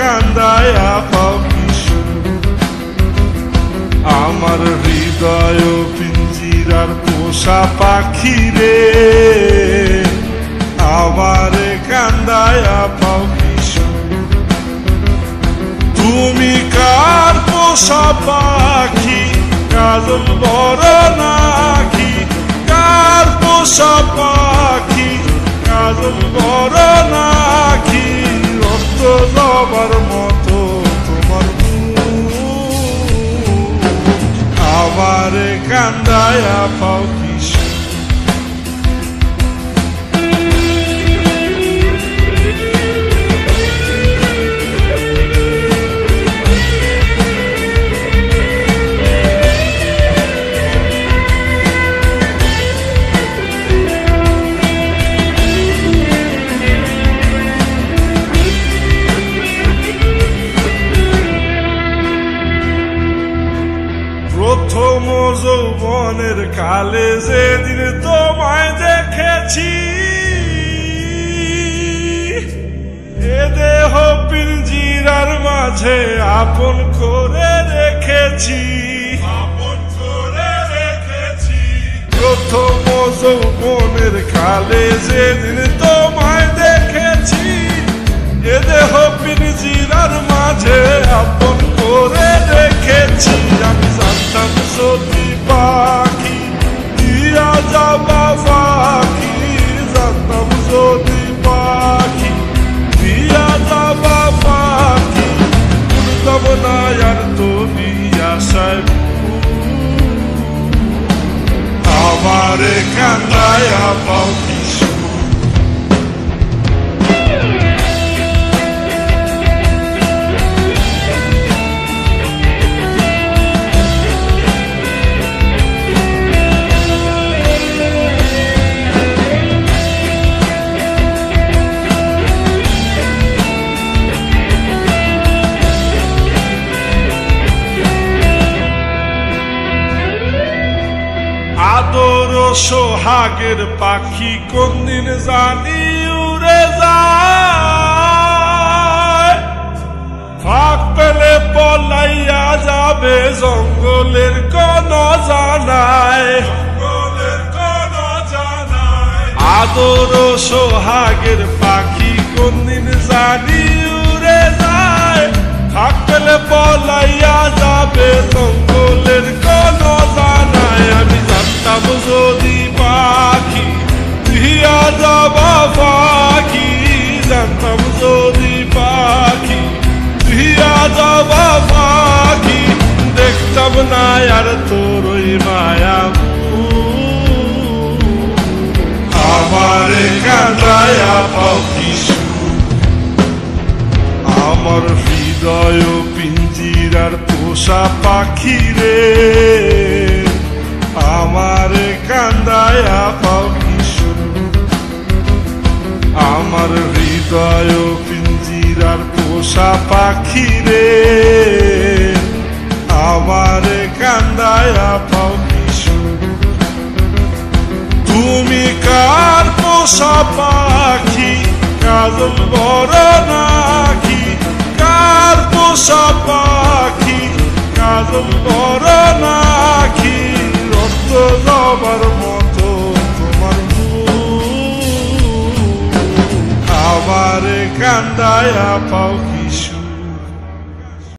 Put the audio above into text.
কান্দায়া পাও কিশোর আমার হৃদয় পিঞ্জিরার পোষা পাখি রে আমারে কান্দায়া পাও কিশোর তুমি কার পোষা পাখি কাজল বড় নাকি কার পোষা পাখি কাজল বড় নাকি রক্ত জবার মতো তোমার আমারে কান্দায়া পাও কিশোর প্রথম যৌবনের কালে যেদিন তোমায় দেখেছি এ দেহ পিঞ্জিরার মাঝে আপন করে রেখেছি প্রথম যৌবনের কালে যেদিন তোমায় দেখেছি এ দেহ পিঞ্জিরার মাঝে আপন করে রেখেছি আমি জানতাম যদি পাখি দিয়া যাবা পাখি জানতাম যদি পাখি দিয়া যাবা পাখি উঠতাম না আর তুমি আশায় আমারে কান্দায়া পাও কিশোর আদর সোহাগের পাখি কোনদিন জানি উড়ে যায় ফাঁক পেলে পলাইয়া যাবে জঙ্গলের কোন জানায় আদর সোহাগের পাখি কোনদিন জানি উড়ে যায় ফাঁক পেলে পলাইয়া যাবে জঙ্গলের কোন জানায় আমি জানতাম যদি পাখি দিয়া যাবা পাখি জানতাম যদি পাখি দিয়া যাবা পাখি দেখতাম না আর তোর ওই মায়া আমারে কান্দায়া পাও কিশোর আমার হৃদয় পিঞ্জিরার পোষা পাখি রে আমারে কান্দায়া পাও কিশোর আমার হৃদয় পিঞ্জিরার পোষা পাখি রে আমারে কান্দায়া পাও কিশোর তুমি কার পোষা পাখি কাজল বড় নাকি কার পোষা পাখি কাজল বড় নাকি রক্ত জবার মতো তোমার আমারে কান্দায়া পাও